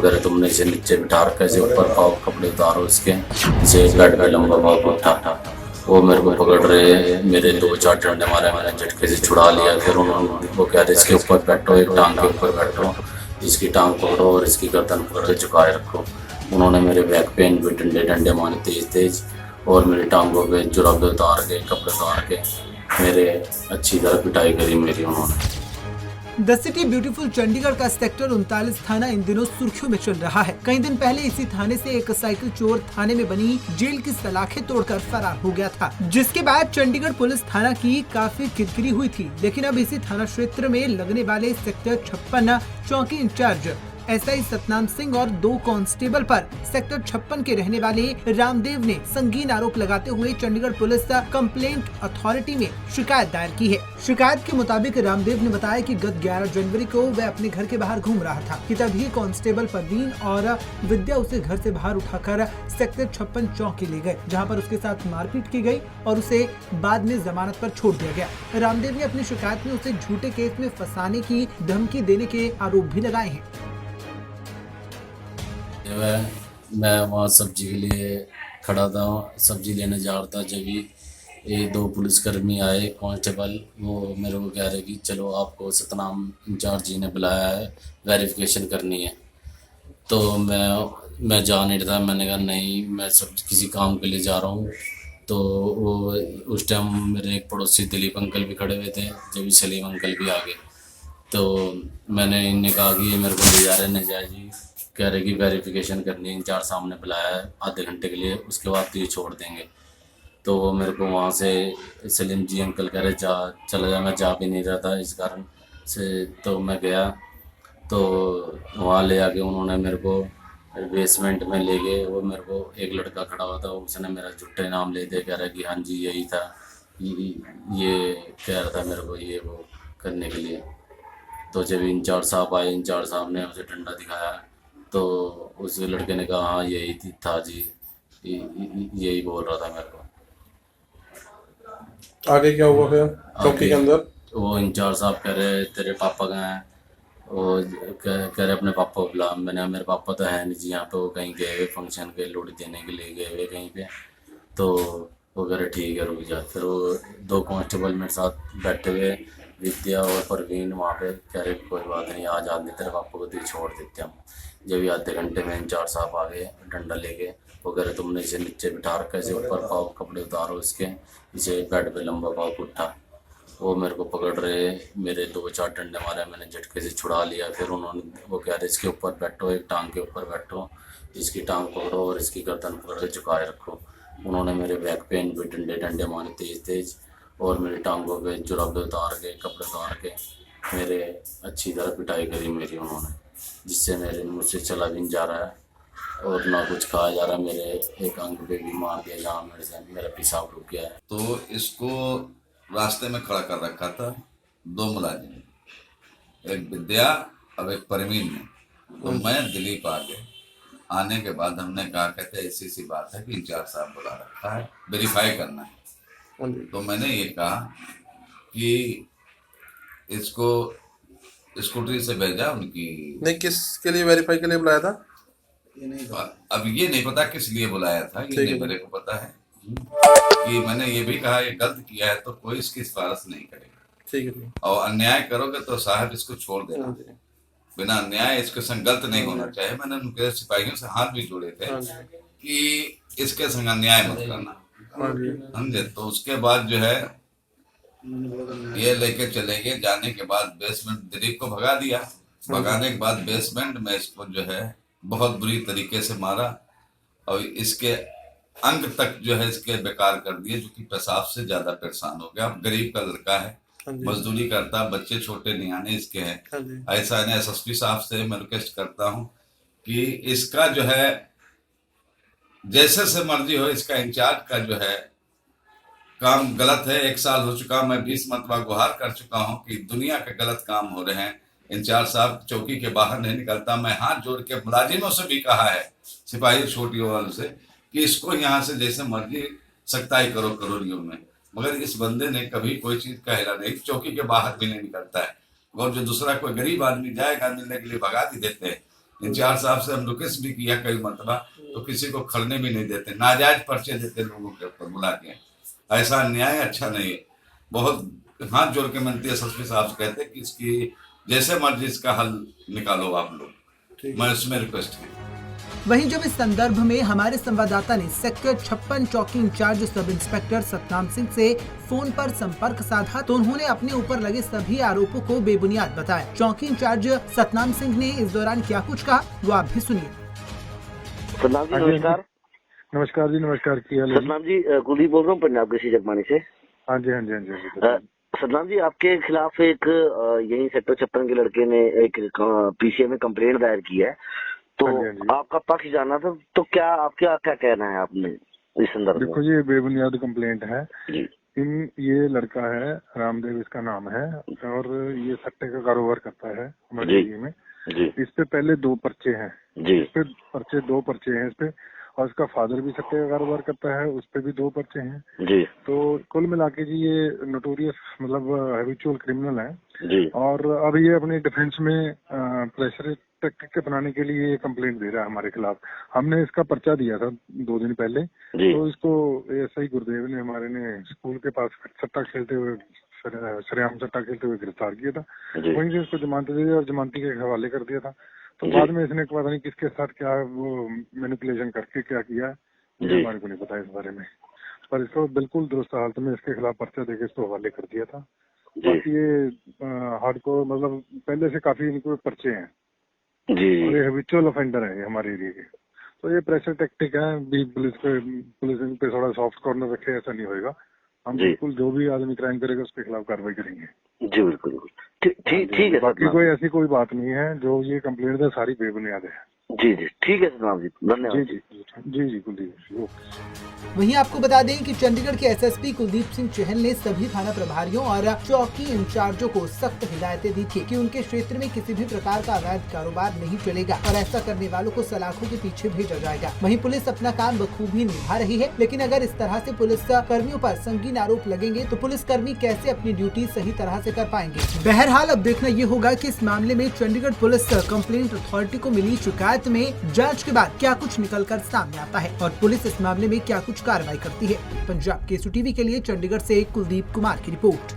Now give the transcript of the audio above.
वगैरह तुमने इसे नीचे बिठा रखा है, इसे ऊपर पाओ, कपड़े उतारो इसके, इसे बेड पे लंबा पाओ उठा। वो मेरे को पकड़ रहे, मेरे दो चार डंडे मारे, मैंने झटके से छुड़ा लिया। फिर उन्होंने वो कह रहे इसके ऊपर बैठो, एक टांग के ऊपर बैठो, इसकी टांग पकड़ो और इसकी गर्दन पकड़ के झुकाए रखो। उन्होंने मेरे बैक पेन पे डंडे डंडे मारे तेज तेज, और मेरी टांगों पे जुराबे उतार के, कपड़े उतार के मेरे अच्छी तरह पिटाई करी मेरी उन्होंने। द सिटी ब्यूटीफुल चंडीगढ़ का सेक्टर 39 थाना इन दिनों सुर्खियों में चल रहा है। कई दिन पहले इसी थाने से एक साइकिल चोर थाने में बनी जेल की सलाखें तोड़कर फरार हो गया था, जिसके बाद चंडीगढ़ पुलिस थाना की काफी किरकिरी हुई थी। लेकिन अब इसी थाना क्षेत्र में लगने वाले सेक्टर 56 चौकी इंचार्ज एसआई सतनाम सिंह और 2 कांस्टेबल पर सेक्टर 56 के रहने वाले रामदेव ने संगीन आरोप लगाते हुए चंडीगढ़ पुलिस कंप्लेंट अथॉरिटी में शिकायत दायर की है। शिकायत के मुताबिक रामदेव ने बताया कि गत 11 जनवरी को वह अपने घर के बाहर घूम रहा था कि तभी कांस्टेबल परवीन और विद्या उसे घर से बाहर उठाकर सेक्टर 56 चौकी ले गए, जहां पर उसके साथ मारपीट की गई और उसे बाद में जमानत पर छोड़ दिया गया। रामदेव ने अपनी शिकायत में उसे झूठे केस में फंसाने की धमकी देने के आरोप भी लगाए हैं। मैं वहाँ सब्जी के लिए खड़ा था, सब्जी लेने जा रहा था, जब ये 2 पुलिसकर्मी आए कांस्टेबल। वो मेरे को कह रहे कि चलो आपको सतनाम इंचार्ज जी ने बुलाया है, वेरिफिकेशन करनी है। तो मैं जा नहीं रहा, मैंने कहा नहीं, मैं सब किसी काम के लिए जा रहा हूँ। तो वो उस टाइम मेरे एक पड़ोसी दिलीप अंकल भी खड़े हुए थे, जब सलीम अंकल भी आ गए। तो मैंने इन्हें कहा कि ये मेरे को ले जा रहे हैं नजायज जी, कह रहे कि वेरिफिकेशन करनी है, इंचार्ज सामने बुलाया है आधे घंटे के लिए, उसके बाद तो ये छोड़ देंगे। तो वो मेरे को वहाँ से सलीम जी अंकल कह रहे जा चला जा, मैं जा भी नहीं रहा था इस कारण से। तो मैं गया, तो वहाँ ले आके उन्होंने मेरे को बेसमेंट में ले गए। वो मेरे को एक लड़का खड़ा हुआ था, उसने मेरा झुट्टे नाम ले दिया, कह रहा कि हाँ जी यही था, ये कह रहा था मेरे को ये वो करने के लिए। तो जब इंचार्ज साहब आए, इंचार्ज साहब ने उसे डंडा दिखाया, तो उस लड़के ने कहा हाँ यही था जी, यही बोल रहा था मेरे को। आगे क्या हुआ फिर चौकी के अंदर? वो इंचार्ज साहब कह रहे तेरे पापा कहाँ हैं? वो कह रहे अपने पापा को बुला। मैंने मेरे पापा तो है नहीं जी यहाँ पे, वो कहीं गए हुए फंक्शन के लोड़ी देने के लिए गए हुए कहीं पे। तो वो कह रहे ठीक है रुक जा। फिर वो 2 कांस्टेबल मेरे साथ बैठे हुए, विद्या और परवीन वहाँ पे, कह रहे कोई बात नहीं, आज आदमी तेरे पापा को तो छोड़ देते हम। जब ये आधे घंटे में इंचार्ज साहब आ गए डंडा लेके, वो कह रहे तुमने इसे नीचे बिठा रखा है, इसे ऊपर पाओ, कपड़े उतारो इसके, इसे बेड पे लंबा पाओ उठा। वो मेरे को पकड़ रहे, मेरे 2-4 डंडे मारे, मैंने झटके से छुड़ा लिया। फिर उन्होंने वो कह रहे इसके ऊपर बैठो, एक टांग के ऊपर बैठो, इसकी टांग पकड़ो और इसकी गर्दन पकड़ के झुकाए रखो। उन्होंने मेरे बैक पेन पे डंडे डंडे मारे तेज तेज, और मेरी टांगों पे जुराबे उतार के, कपड़े उतार के मेरे अच्छी तरह पिटाई करी मेरी उन्होंने, जिससे मेरे मुझसे चला भी नहीं जा रहा है और ना कुछ खाया जा रहा। मेरे एक अंग पे भी मार दिया जहाँ मेरे से मेरा पेशाब रुक गया है। तो इसको रास्ते में खड़ा कर रखा था 2 मुलाजिम, एक विद्या और एक परवीन ने। तो मैं दिलीप आ गए। आने के बाद हमने कहा कहते ऐसी सी बात है कि इंचार्ज साहब बुला रखा है, वेरीफाई करना है। तो मैंने ये कहा कि इसको स्कूटरी से भेजा उनकी। नहीं, किसके लिए वेरीफाई के लिए बुलाया था? अब ये नहीं पता किस लिए बुलाया था, ये नहीं मेरे को पता है। कि मैंने ये भी कहा ये गलत किया है तो कोई इसकी सिफारिश नहीं करेगा, ठीक है। और अन्याय करोगे तो साहब इसको छोड़ देना, बिना अन्याय इसके संग गलत नहीं होना चाहिए। मैंने उनके सिपाहियों से हाथ भी जोड़े थे कि इसके संग अन्याय मत करना, समझे। तो उसके बाद जो है ये लेके चले गए। जाने के बाद बेसमेंट दिलीप को भगा दिया। भगाने के बाद बेसमेंट में इसको जो है बहुत बुरी तरीके से मारा और इसके अंग तक जो है इसके बेकार कर दिए, जो कि पेशाब से ज्यादा परेशान हो गया। अब गरीब का लड़का है, मजदूरी करता, बच्चे छोटे नियाने इसके हैं। ऐसा है एसएसपी साहब से मैं रिक्वेस्ट करता हूँ कि इसका जो है जैसे से मर्जी हो, इसका इंचार्ज का जो है काम गलत है। 1 साल हो चुका, मैं 20 मरतबा गुहार कर चुका हूँ कि दुनिया के गलत काम हो रहे हैं। इंचार्ज साहब चौकी के बाहर नहीं निकलता। मैं हाथ जोड़ के मुलाजिमों से भी कहा है, सिपाही छोटी वालों से, कि इसको यहाँ से जैसे मर्जी सख्ताई करो करोड़ियों में, मगर इस बंदे ने कभी कोई चीज का हिला नहीं, चौकी के बाहर भी नहीं निकलता है। और जो दूसरा कोई गरीब आदमी जाएगा मिलने के लिए भगा भी देते हैं। इंचार्ज साहब से हम रिक्वेस्ट भी किया कई मरतबा, तो किसी को खड़ने भी नहीं देते, नाजायज पर्चे देते लोगों के ऊपर बुला के। ऐसा अन्याय अच्छा नहीं है। बहुत हाथ जोड़ के मिनती है एसएसपी साहब से कहते कि इसकी जैसे मर्जी इसका हल निकालो आप लोग, मैं इसमें रिक्वेस्ट की। वहीं जब इस संदर्भ में हमारे संवाददाता ने सेक्टर 56 चौकी in charge sub inspector Satnam Singh से फोन पर संपर्क साधा तो उन्होंने अपने ऊपर लगे सभी आरोपों को बेबुनियाद बताया। चौकी इंचार्ज सतनाम सिंह ने इस दौरान क्या कुछ कहा वो आप भी सुनिए। सतनाम जी नमस्कार। नमस्कार जी, नमस्कार। सतनाम जी कुलदीप बोल रहा हूँ पंजाब कृषि जगमानी से। हाँ जी, हाँ जी, हाँ जी। सतनाम जी आपके खिलाफ एक यही सेक्टर 56 के लड़के ने एक पीसीए में कंप्लेंट दायर की है, तो हाँ जी। आपका पक्ष जाना था, तो क्या आपका क्या कहना है आपने इस संदर्भ में? देखो जी, बेबुनियाद कंप्लेंट है जी। ये लड़का है रामदेव, इसका नाम है, और ये सट्टे का कारोबार करता है हमारे एरिया में जी। इस पे पहले 2 पर्चे हैं जी। इस पे 2 पर्चे हैं इस पे, और इसका फादर भी सट्टे का कारोबार करता है, उस पे भी 2 पर्चे हैं जी। तो कुल मिला के जी ये नोटोरियस मतलब हैबिचुअल क्रिमिनल है जी। और अब ये अपने डिफेंस में प्रेशर टैक्टिक अपनाने के लिए ये कंप्लेंट दे रहा है हमारे खिलाफ। हमने इसका पर्चा दिया था 2 दिन पहले, तो इसको एएसआई गुरुदेव ने हमारे ने स्कूल के पास सट्टा खेलते हुए सरेआम सट्टा खेलते हुए गिरफ्तार किया था। वहीं से इसको जमानत दे दी और जमानती के हवाले कर दिया था। तो बाद में इसने पता नहीं किसके साथ क्या वो मैनिपुलेशन करके क्या किया है, हमारे को नहीं पता इस बारे में, पर इसको बिल्कुल दुरुस्त हालत में इसके खिलाफ पर्चा देके इसको हवाले कर दिया था। बाकी ये हार्डकोर मतलब पहले से काफी इनको पर्चे हैं जी। और ये हैबिचुअल ऑफेंडर है हमारे एरिया के। तो ये प्रेशर टैक्टिक है भी, पुलिस पे थोड़ा सॉफ्ट कॉर्नर रखे, ऐसा नहीं होएगा। हम बिल्कुल जो भी आदमी क्राइम करेगा उसके खिलाफ कार्रवाई करेंगे। जी बिल्कुल। ठीक है। बाकी कोई ऐसी कोई बात नहीं है, जो ये कंप्लेंट है सारी बेबुनियाद है। जी जी ठीक है सतनाम जी, धन्यवाद। जी कुलदीप। वहीं आपको बता दें कि चंडीगढ़ के एसएसपी कुलदीप सिंह चहल ने सभी थाना प्रभारियों और चौकी इंचार्जों को सख्त हिदायतें दी थी कि उनके क्षेत्र में किसी भी प्रकार का अवैध कारोबार नहीं चलेगा और ऐसा करने वालों को सलाखों के पीछे भेजा जाएगा। वहीं पुलिस अपना काम बखूबी निभा रही है, लेकिन अगर इस तरह से पुलिस कर्मियों पर संगीन आरोप लगेंगे तो पुलिस कर्मी कैसे अपनी ड्यूटी सही तरह से कर पाएंगे। बहरहाल अब देखना ये होगा कि इस मामले में चंडीगढ़ पुलिस कंप्लेंट अथॉरिटी को मिली शिकायत में जांच के बाद क्या कुछ निकलकर सामने आता है और पुलिस इस मामले में क्या कुछ कार्रवाई करती है। पंजाब केसरी टीवी के लिए चंडीगढ़ से कुलदीप कुमार की रिपोर्ट।